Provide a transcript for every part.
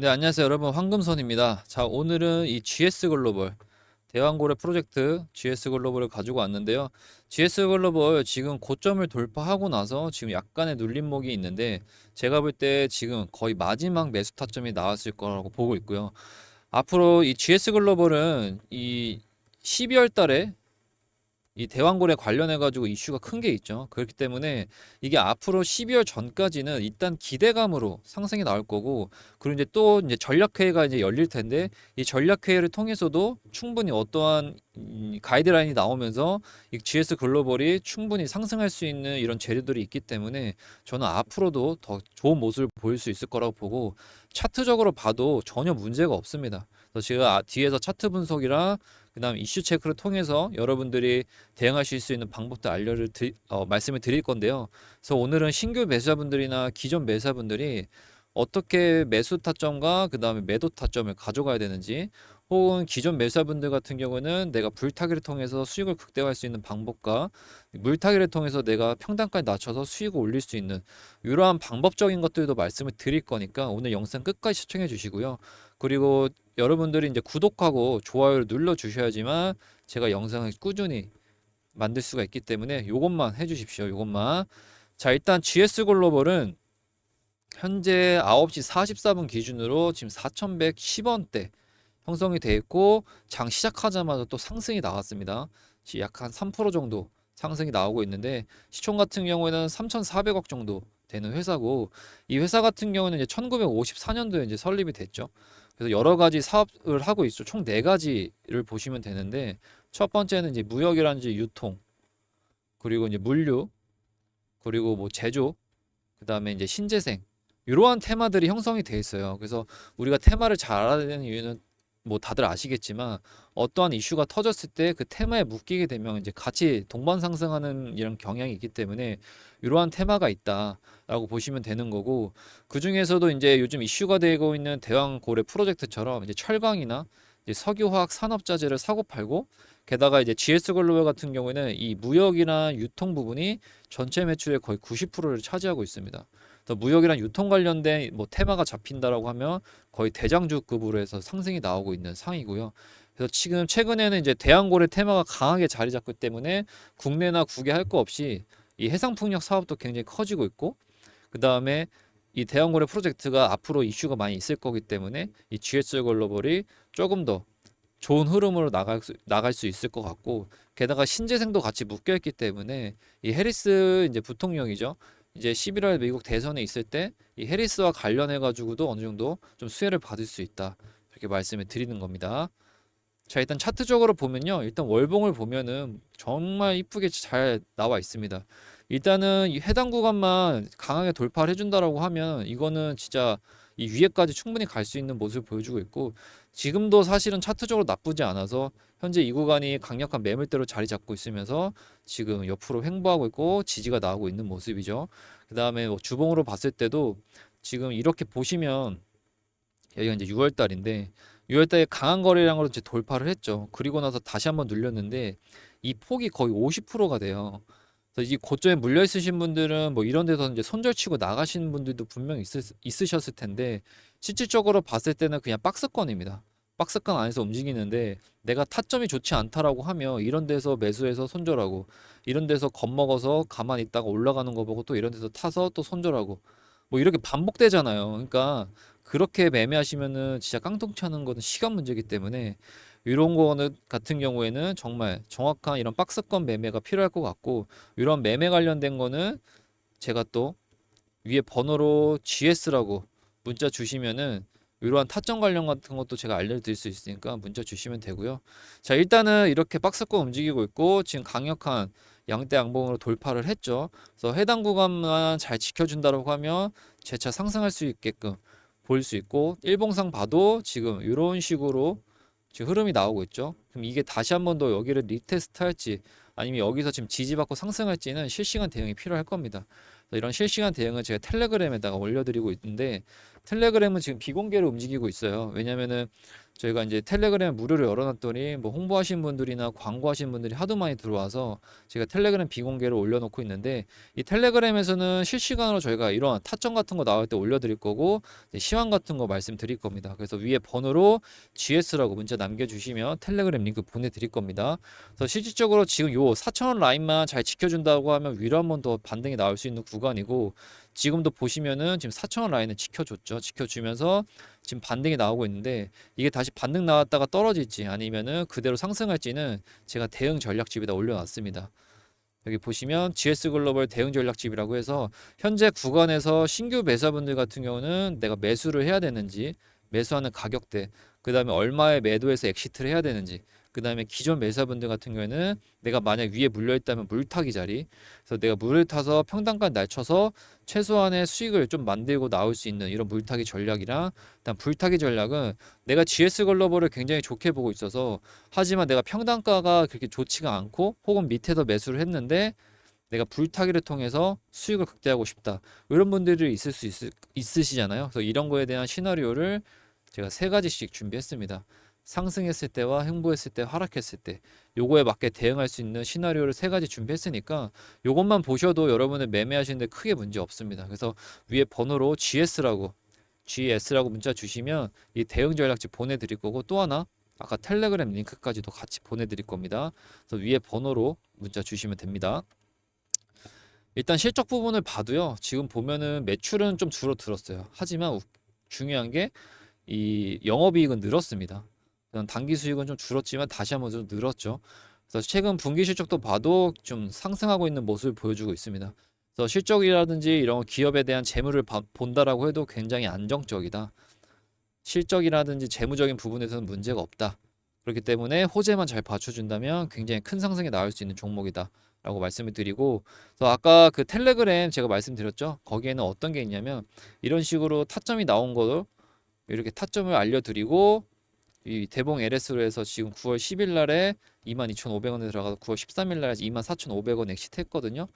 네, 안녕하세요. 여러분. 황금선입니다. 자, 오늘은 이 GS 글로벌 대왕고래 프로젝트 GS 글로벌을 가지고 왔는데요. GS 글로벌 지금 고점을 돌파하고 나서 지금 약간의 눌림목이 있는데 제가 볼 때 지금 거의 마지막 매수 타점이 나왔을 거라고 보고 있고요. 앞으로 이 GS 글로벌은 이 12월 달에 이 대왕고래 관련해 가지고 이슈가 큰 게 있죠. 그렇기 때문에 이게 앞으로 12월 전까지는 일단 기대감으로 상승이 나올 거고, 그리고 이제 또 이제 전략회의가 이제 열릴 텐데 이 전략회의를 통해서도 충분히 어떠한 가이드라인이 나오면서 이 GS 글로벌이 충분히 상승할 수 있는 이런 재료들이 있기 때문에 저는 앞으로도 더 좋은 모습을 보일 수 있을 거라고 보고, 차트적으로 봐도 전혀 문제가 없습니다. 그래서 제가 뒤에서 차트 분석이랑 그다음 이슈 체크를 통해서 여러분들이 대응하실 수 있는 방법도 말씀을 드릴 건데요. 그래서 오늘은 신규 매수자분들이나 기존 매수자분들이 어떻게 매수 타점과 그 다음에 매도 타점을 가져가야 되는지, 혹은 기존 매수자분들 같은 경우는 내가 불타기를 통해서 수익을 극대화할 수 있는 방법과 물타기를 통해서 내가 평단가에 낮춰서 수익을 올릴 수 있는 이러한 방법적인 것들도 말씀을 드릴 거니까 오늘 영상 끝까지 시청해 주시고요. 그리고 여러분들이 이제 구독하고 좋아요를 눌러 주셔야지만 제가 영상을 꾸준히 만들 수가 있기 때문에 요것만 해주십시오. 요것만. 자, 일단 GS 글로벌은 현재 9시 44분 기준으로 지금 4,110원대 형성이 돼 있고, 장 시작하자마자 또 상승이 나왔습니다. 약 한 3% 정도 상승이 나오고 있는데, 시총 같은 경우에는 3,400억 정도 되는 회사고, 이 회사 같은 경우는 이제 1954년도에 이제 설립이 됐죠. 그래서 여러 가지 사업을 하고 있죠. 총 4가지를 보시면 되는데, 첫 번째는 이제 무역이라든지 유통, 그리고 이제 물류, 그리고 뭐 제조, 그다음에 이제 신재생, 이러한 테마들이 형성이 돼 있어요. 그래서 우리가 테마를 잘 알아야 되는 이유는 뭐 다들 아시겠지만, 어떠한 이슈가 터졌을 때 그 테마에 묶이게 되면 이제 같이 동반 상승하는 이런 경향이 있기 때문에 이러한 테마가 있다라고 보시면 되는 거고, 그 중에서도 이제 요즘 이슈가 되고 있는 대왕고래 프로젝트처럼 이제 철강이나 이제 석유화학 산업자재를 사고 팔고, 게다가 이제 GS 글로벌 같은 경우에는 이 무역이나 유통 부분이 전체 매출의 거의 90%를 차지하고 있습니다. 또 무역이랑 유통 관련된 뭐 테마가 잡힌다라고 하면 거의 대장주급으로 해서 상승이 나오고 있는 상이고요. 그래서 지금 최근에는 이제 대왕고래 테마가 강하게 자리 잡기 때문에 국내나 국외 할 거 없이 이 해상풍력 사업도 굉장히 커지고 있고, 그 다음에 이 대왕고래 프로젝트가 앞으로 이슈가 많이 있을 거기 때문에 이 GS 글로벌이 조금 더 좋은 흐름으로 나갈 수 있을 것 같고, 게다가 신재생도 같이 묶여 있기 때문에 이 해리스 이제 부통령이죠. 이제 11월 미국 대선에 있을 때 이 해리스와 관련해 가지고도 어느 정도 좀 수혜를 받을 수 있다, 이렇게 말씀을 드리는 겁니다. 자, 일단 차트적으로 보면요, 일단 월봉을 보면은 정말 이쁘게 잘 나와 있습니다. 일단은 이 해당 구간만 강하게 돌파를 해준다라고 하면 이거는 진짜 이 위에까지 충분히 갈 수 있는 모습을 보여주고 있고, 지금도 사실은 차트적으로 나쁘지 않아서 현재 이 구간이 강력한 매물대로 자리 잡고 있으면서 지금 옆으로 횡보하고 있고 지지가 나오고 있는 모습이죠. 그 다음에 뭐 주봉으로 봤을 때도 지금 이렇게 보시면, 여기가 이제 6월 달인데 6월 달에 강한 거래량으로 이제 돌파를 했죠. 그리고 나서 다시 한번 눌렸는데 이 폭이 거의 50%가 돼요. 그래서 이 고점에 물려 있으신 분들은 뭐 이런 데서 이제 손절치고 나가시는 분들도 분명 있으셨을 텐데, 실질적으로 봤을 때는 그냥 박스권입니다. 박스권 안에서 움직이는데 내가 타점이 좋지 않다라고 하면 이런 데서 매수해서 손절하고, 이런 데서 겁먹어서 가만히 있다가 올라가는 거 보고 또 이런 데서 타서 또 손절하고, 뭐 이렇게 반복되잖아요. 그러니까 그렇게 매매하시면은 진짜 깡통 차는 거는 시간 문제이기 때문에 이런 거는 같은 경우에는 정말 정확한 이런 박스권 매매가 필요할 것 같고, 이런 매매 관련된 거는 제가 또 위에 번호로 GS라고 문자 주시면은 이러한 타점 관련 같은 것도 제가 알려드릴 수 있으니까 문자 주시면 되고요. 자, 일단은 이렇게 박스권 움직이고 있고 지금 강력한 양대 양봉으로 돌파를 했죠. 그래서 해당 구간만 잘 지켜준다고 하면 재차 상승할 수 있게끔 보일 수 있고, 일봉상 봐도 지금 이런 식으로 지금 흐름이 나오고 있죠. 그럼 이게 다시 한번 더 여기를 리테스트 할지 아니면 여기서 지금 지지받고 상승할지는 실시간 대응이 필요할 겁니다. 그래서 이런 실시간 대응은 제가 텔레그램에다가 올려드리고 있는데, 텔레그램은 지금 비공개로 움직이고 있어요. 왜냐면은 저희가 이제 텔레그램 무료로 열어놨더니 뭐 홍보하신 분들이나 광고하신 분들이 하도 많이 들어와서 제가 텔레그램 비공개로 올려놓고 있는데, 이 텔레그램에서는 실시간으로 저희가 이런 타점 같은 거 나올 때 올려드릴 거고 시황 같은 거 말씀드릴 겁니다. 그래서 위에 번호로 GS라고 문자 남겨주시면 텔레그램 링크 보내드릴 겁니다. 그래서 실질적으로 지금 요 4,000원 라인만 잘 지켜준다고 하면 위로 한번 더 반등이 나올 수 있는 구간이고, 지금도 보시면은 지금 4,000원 라인을 지켜줬죠. 지켜주면서 지금 반등이 나오고 있는데, 이게 다시 반등 나왔다가 떨어질지 아니면은 그대로 상승할지는 제가 대응 전략집에다 올려놨습니다. 여기 보시면 GS 글로벌 대응 전략집이라고 해서 현재 구간에서 신규 매수자분들 같은 경우는 내가 매수를 해야 되는지, 매수하는 가격대, 그 다음에 얼마에 매도해서 엑시트를 해야 되는지, 그 다음에 기존 매수자분들 같은 경우에는 내가 만약 위에 물려 있다면 물타기 자리, 그래서 내가 물을 타서 평단가를 낮춰서 최소한의 수익을 좀 만들고 나올 수 있는 이런 물타기 전략이랑, 일단 불타기 전략은 내가 GS 글로벌을 굉장히 좋게 보고 있어서, 하지만 내가 평단가가 그렇게 좋지가 않고 혹은 밑에서 매수를 했는데 내가 불타기를 통해서 수익을 극대화하고 싶다, 이런 분들이 있으시잖아요. 그래서 이런 거에 대한 시나리오를 제가 세 가지씩 준비했습니다. 상승했을 때와 횡보했을 때, 하락했을 때 요거에 맞게 대응할 수 있는 시나리오를 세 가지 준비했으니까 요것만 보셔도 여러분들 매매하시는데 크게 문제 없습니다. 그래서 위에 번호로 GS라고 문자 주시면 이 대응 전략집 보내드릴 거고, 또 하나 아까 텔레그램 링크까지도 같이 보내드릴 겁니다. 그래서 위에 번호로 문자 주시면 됩니다. 일단 실적 부분을 봐도요, 지금 보면은 매출은 좀 줄어들었어요. 하지만 중요한 게 이 영업이익은 늘었습니다. 단기 수익은 좀 줄었지만 다시 한번 좀 늘었죠. 그래서 최근 분기 실적도 봐도 좀 상승하고 있는 모습을 보여주고 있습니다. 그래서 실적이라든지 이런 기업에 대한 재물을 본다라고 해도 굉장히 안정적이다. 실적이라든지 재무적인 부분에서는 문제가 없다. 그렇기 때문에 호재만 잘 받쳐준다면 굉장히 큰 상승이 나올 수 있는 종목이다 라고 말씀을 드리고, 그래서 아까 그 텔레그램 제가 말씀드렸죠. 거기에는 어떤 게 있냐면 이런 식으로 타점이 나온 거로 이렇게 타점을 알려드리고, 이 대봉 LS로 해서 지금 9월 10일 날에 22,500원에 들어가서 9월 13일 날에 24,500원 엑시트 했거든요.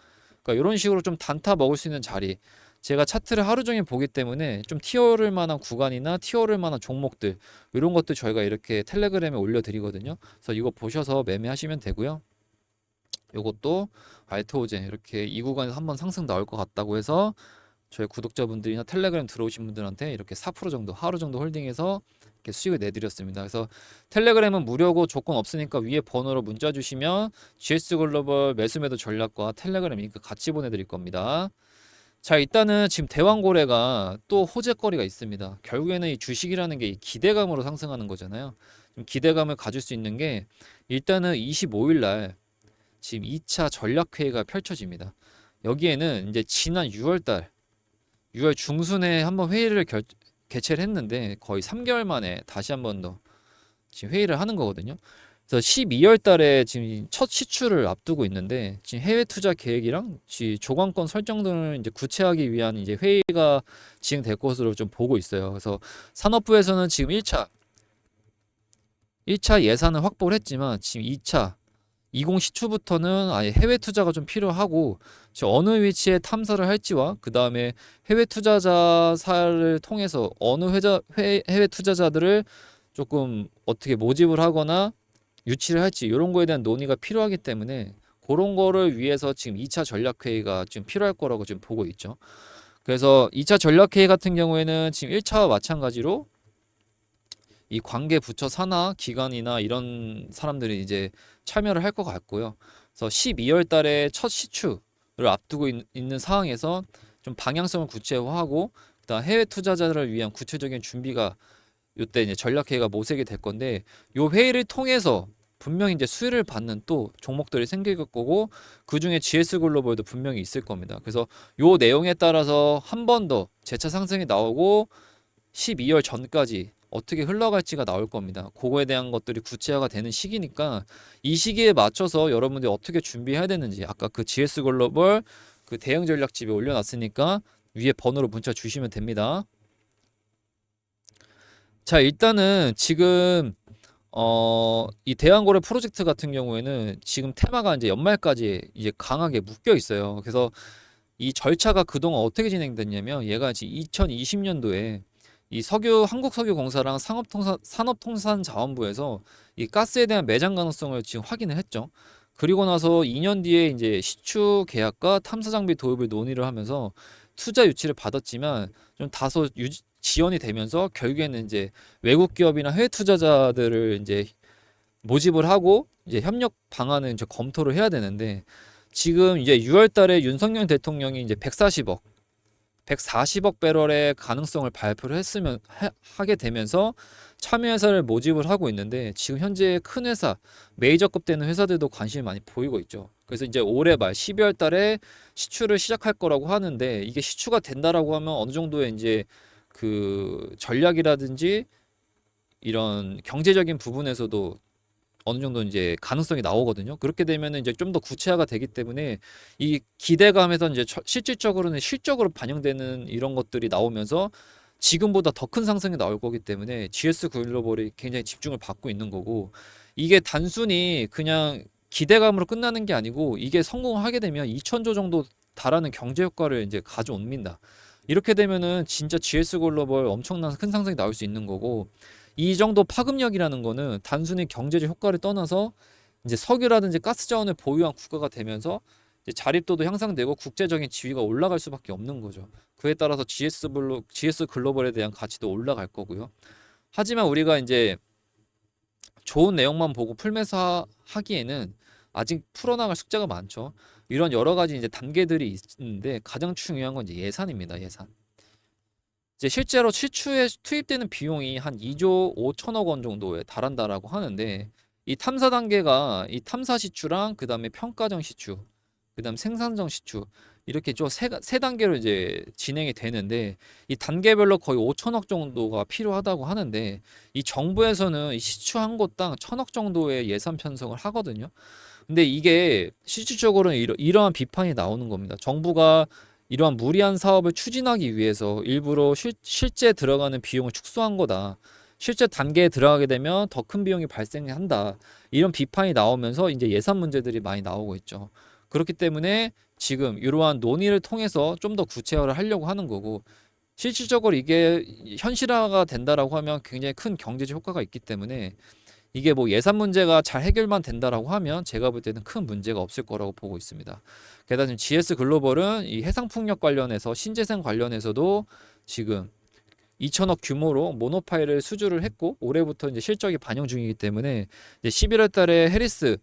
그러니까 이런 식으로 좀 단타 먹을 수 있는 자리, 제가 차트를 하루 종일 보기 때문에 좀 튀어오를 만한 구간이나 튀어오를 만한 종목들, 이런 것들 저희가 이렇게 텔레그램에 올려드리거든요. 그래서 이거 보셔서 매매하시면 되고요. 요것도 알트오제 이렇게 이 구간에서 한번 상승 나올 것 같다고 해서 저희 구독자분들이나 텔레그램 들어오신 분들한테 이렇게 4% 정도 하루 정도 홀딩해서 이렇게 수익을 내드렸습니다. 그래서 텔레그램은 무료고 조건 없으니까 위에 번호로 문자 주시면 GS 글로벌 매수 매도 전략과 텔레그램 링크 같이 보내드릴 겁니다. 자, 일단은 지금 대왕고래가 또 호재거리가 있습니다. 결국에는 이 주식이라는 게 이 기대감으로 상승하는 거잖아요. 좀 기대감을 가질 수 있는 게, 일단은 25일 날 지금 2차 전략회의가 펼쳐집니다. 여기에는 이제 지난 6월 중순에 한번 회의를 개최를 했는데 거의 3개월 만에 다시 한번 더 지금 회의를 하는 거거든요. 그래서 12월 달에 지금 첫 시추를 앞두고 있는데, 지금 해외 투자 계획이랑 조건권 설정 등을 이제 구체하기 위한 이제 회의가 진행될 것으로 좀 보고 있어요. 그래서 산업부에서는 지금 1차 예산을 확보를 했지만 지금 2차 20 시추부터는 아예 해외 투자가 좀 필요하고, 어느 위치에 탐사를 할지와 그 다음에 해외 투자자사를 통해서 어느 해외 투자자들을 조금 어떻게 모집을 하거나 유치를 할지, 이런 거에 대한 논의가 필요하기 때문에 그런 거를 위해서 지금 2차 전략회의가 지금 필요할 거라고 지금 보고 있죠. 그래서 2차 전략회의 같은 경우에는 지금 1차와 마찬가지로 이 관계 부처 산하 기관이나 이런 사람들이 이제 참여를 할 것 같고요. 그래서 12월 달에 첫 시추를 앞두고 있는 상황에서 좀 방향성을 구체화하고, 그다음 해외 투자자들을 위한 구체적인 준비가 이때 이제 전략회의가 모색이 될 건데, 요 회의를 통해서 분명히 이제 수혜를 받는 또 종목들이 생길 거고, 그 중에 GS 글로벌도 분명히 있을 겁니다. 그래서 요 내용에 따라서 한 번 더 재차 상승이 나오고 12월 전까지 어떻게 흘러갈지가 나올 겁니다. 그거에 대한 것들이 구체화가 되는 시기니까 이 시기에 맞춰서 여러분들이 어떻게 준비해야 되는지, 아까 그 GS 글로벌 그 대응 전략집에 올려놨으니까 위에 번호로 문자 주시면 됩니다. 자, 일단은 지금 이 대왕고래 프로젝트 같은 경우에는 지금 테마가 이제 연말까지 이제 강하게 묶여 있어요. 그래서 이 절차가 그동안 어떻게 진행됐냐면, 얘가 지금 2020년도에 이 한국석유공사랑 산업통상자원부에서 이 가스에 대한 매장 가능성을 지금 확인을 했죠. 그리고 나서 2년 뒤에 이제 시추 계약과 탐사 장비 도입을 논의를 하면서 투자 유치를 받았지만 좀 다소 지연이 되면서 결국에는 이제 외국 기업이나 해외 투자자들을 이제 모집을 하고 이제 협력 방안을 이제 검토를 해야 되는데, 지금 이제 6월 달에 윤석열 대통령이 이제 140억 배럴의 가능성을 발표를 하게 되면서 참여회사를 모집을 하고 있는데, 지금 현재 큰 회사, 메이저급 되는 회사들도 관심이 많이 보이고 있죠. 그래서 이제 올해 말 12월 달에 시추를 시작할 거라고 하는데, 이게 시추가 된다라고 하면 어느 정도의 이제 그 전략이라든지 이런 경제적인 부분에서도 어느 정도 이제 가능성이 나오거든요. 그렇게 되면 이제 좀 더 구체화가 되기 때문에 이 기대감에서 이제 실질적으로는 실적으로 반영되는 이런 것들이 나오면서 지금보다 더 큰 상승이 나올 거기 때문에 GS 글로벌이 굉장히 집중을 받고 있는 거고, 이게 단순히 그냥 기대감으로 끝나는 게 아니고 이게 성공을 하게 되면 2천조 정도 달하는 경제 효과를 이제 가져옵니다. 이렇게 되면은 진짜 GS 글로벌 엄청난 큰 상승이 나올 수 있는 거고, 이 정도 파급력이라는 거는 단순히 경제적 효과를 떠나서 이제 석유라든지 가스 자원을 보유한 국가가 되면서 이제 자립도도 향상되고 국제적인 지위가 올라갈 수밖에 없는 거죠. 그에 따라서 GS 글로벌에 대한 가치도 올라갈 거고요. 하지만 우리가 이제 좋은 내용만 보고 풀매수하기에는 아직 풀어나갈 숙제가 많죠. 이런 여러 가지 이제 단계들이 있는데, 가장 중요한 건 이제 예산입니다. 예산. 이제 실제로 시추에 투입되는 비용이 한 2조 5천억 원 정도에 달한다라고 하는데, 이 탐사 단계가 이 탐사 시추랑 그다음에 평가정 시추, 그다음 생산정 시추, 이렇게 좀 세 단계로 이제 진행이 되는데, 이 단계별로 거의 5천억 정도가 필요하다고 하는데, 이 정부에서는 이 시추 한 곳당 1,000억 정도의 예산 편성을 하거든요. 근데 이게 실질적으로는 이러한 비판이 나오는 겁니다. 정부가 이러한 무리한 사업을 추진하기 위해서 일부러 실제 들어가는 비용을 축소한 거다. 실제 단계에 들어가게 되면 더 큰 비용이 발생한다. 이런 비판이 나오면서 이제 예산 문제들이 많이 나오고 있죠. 그렇기 때문에 지금 이러한 논의를 통해서 좀 더 구체화를 하려고 하는 거고, 실질적으로 이게 현실화가 된다라고 하면 굉장히 큰 경제적 효과가 있기 때문에, 이게 뭐 예산 문제가 잘 해결만 된다라고 하면 제가 볼 때는 큰 문제가 없을 거라고 보고 있습니다. 게다가 지금 GS 글로벌은 이 해상풍력 관련해서 신재생 관련해서도 지금 2천억 규모로 모노파일을 수주를 했고, 올해부터 이제 실적이 반영 중이기 때문에 이제 11월 달에 해리스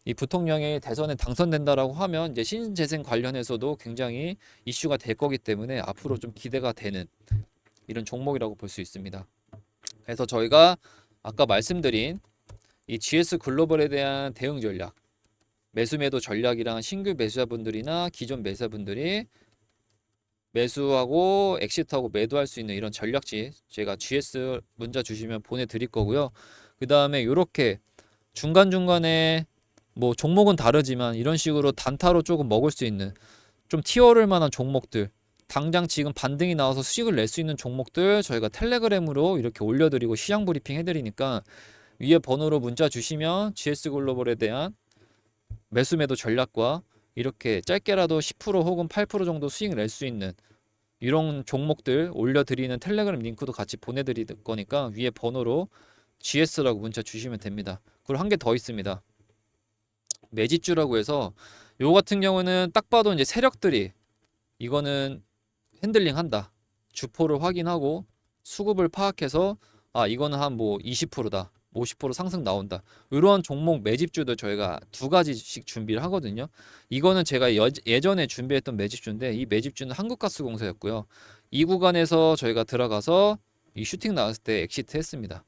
이 부통령이 대선에 당선된다라고 하면 이제 신재생 관련해서도 굉장히 이슈가 될 거기 때문에 앞으로 좀 기대가 되는 이런 종목이라고 볼 수 있습니다. 그래서 저희가 아까 말씀드린 이 GS 글로벌에 대한 대응 전략, 매수 매도 전략이랑 신규 매수자분들이나 기존 매수자분들이 매수하고 엑시트하고 매도할 수 있는 이런 전략지 제가 GS 문자 주시면 보내드릴 거고요. 그 다음에 이렇게 중간중간에 뭐 종목은 다르지만 이런 식으로 단타로 조금 먹을 수 있는 좀 튀어오를 만한 종목들, 당장 지금 반등이 나와서 수익을 낼 수 있는 종목들 저희가 텔레그램으로 이렇게 올려드리고 시장 브리핑 해드리니까, 위에 번호로 문자 주시면 GS 글로벌에 대한 매수 매도 전략과 이렇게 짧게라도 10% 혹은 8% 정도 수익 낼 수 있는 이런 종목들 올려드리는 텔레그램 링크도 같이 보내드릴 거니까 위에 번호로 GS라고 문자 주시면 됩니다. 그리고 한 개 더 있습니다. 매집주라고 해서 요 같은 경우는 딱 봐도 이제 세력들이 이거는 핸들링 한다. 주포를 확인하고 수급을 파악해서 아 이거는 한 뭐 20%다. 50% 상승 나온다. 이런 종목 매집주도 저희가 두 가지씩 준비를 하거든요. 이거는 제가 예전에 준비했던 매집주인데, 이 매집주는 한국가스공사였고요. 이 구간에서 저희가 들어가서 이 슈팅 나왔을 때 엑시트 했습니다.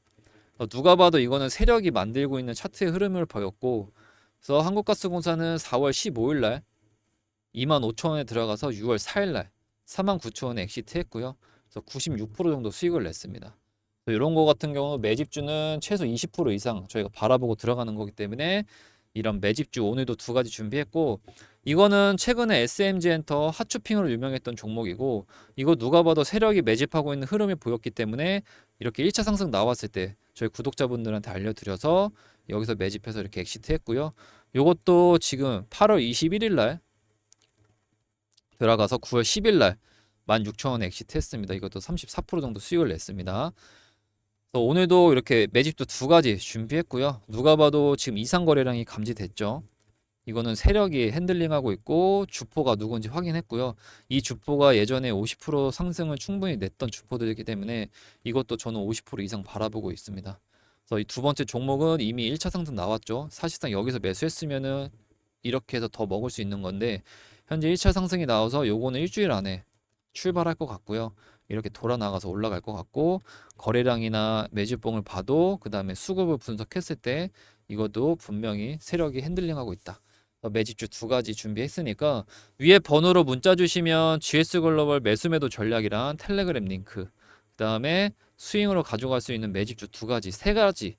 누가 봐도 이거는 세력이 만들고 있는 차트의 흐름을 보였고, 그래서 한국가스공사는 4월 15일 날 25,000원에 들어가서 6월 4일 날 49,000원에 엑시트 했고요. 그래서 96% 정도 수익을 냈습니다. 이런 거 같은 경우 매집주는 최소 20% 이상 저희가 바라보고 들어가는 거기 때문에 이런 매집주 오늘도 두 가지 준비했고, 이거는 최근에 SMG 엔터 핫쇼핑으로 유명했던 종목이고, 이거 누가 봐도 세력이 매집하고 있는 흐름이 보였기 때문에 이렇게 1차 상승 나왔을 때 저희 구독자분들한테 알려드려서 여기서 매집해서 이렇게 엑시트 했고요. 이것도 지금 8월 21일 날 들어가서 9월 10일 날 16,000원 엑시트했습니다. 이것도 34% 정도 수익을 냈습니다. 그래서 오늘도 이렇게 매집도 두 가지 준비했고요. 누가 봐도 지금 이상 거래량이 감지됐죠. 이거는 세력이 핸들링하고 있고 주포가 누군지 확인했고요. 이 주포가 예전에 50% 상승을 충분히 냈던 주포들이기 때문에 이것도 저는 50% 이상 바라보고 있습니다. 그래서 이 두 번째 종목은 이미 1차 상승 나왔죠. 사실상 여기서 매수했으면은 이렇게 해서 더 먹을 수 있는 건데 현재 1차 상승이 나와서 요거는 일주일 안에 출발할 것 같고요. 이렇게 돌아 나가서 올라갈 것 같고 거래량이나 매집봉을 봐도 그 다음에 수급을 분석했을 때 이것도 분명히 세력이 핸들링하고 있다. 매집주 두 가지 준비했으니까 위에 번호로 문자 주시면 GS글로벌 매수매도 전략이랑 텔레그램 링크 그 다음에 스윙으로 가져갈 수 있는 매집주 두 가지 세 가지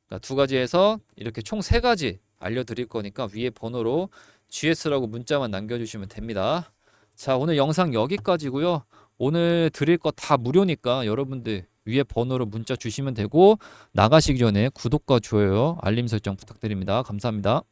그러니까 두 가지에서 이렇게 총 세 가지 알려드릴 거니까 위에 번호로 GS라고 문자만 남겨주시면 됩니다. 자, 오늘 영상 여기까지고요. 오늘 드릴 거 다 무료니까 여러분들 위에 번호로 문자 주시면 되고 나가시기 전에 구독과 좋아요, 알림 설정 부탁드립니다. 감사합니다.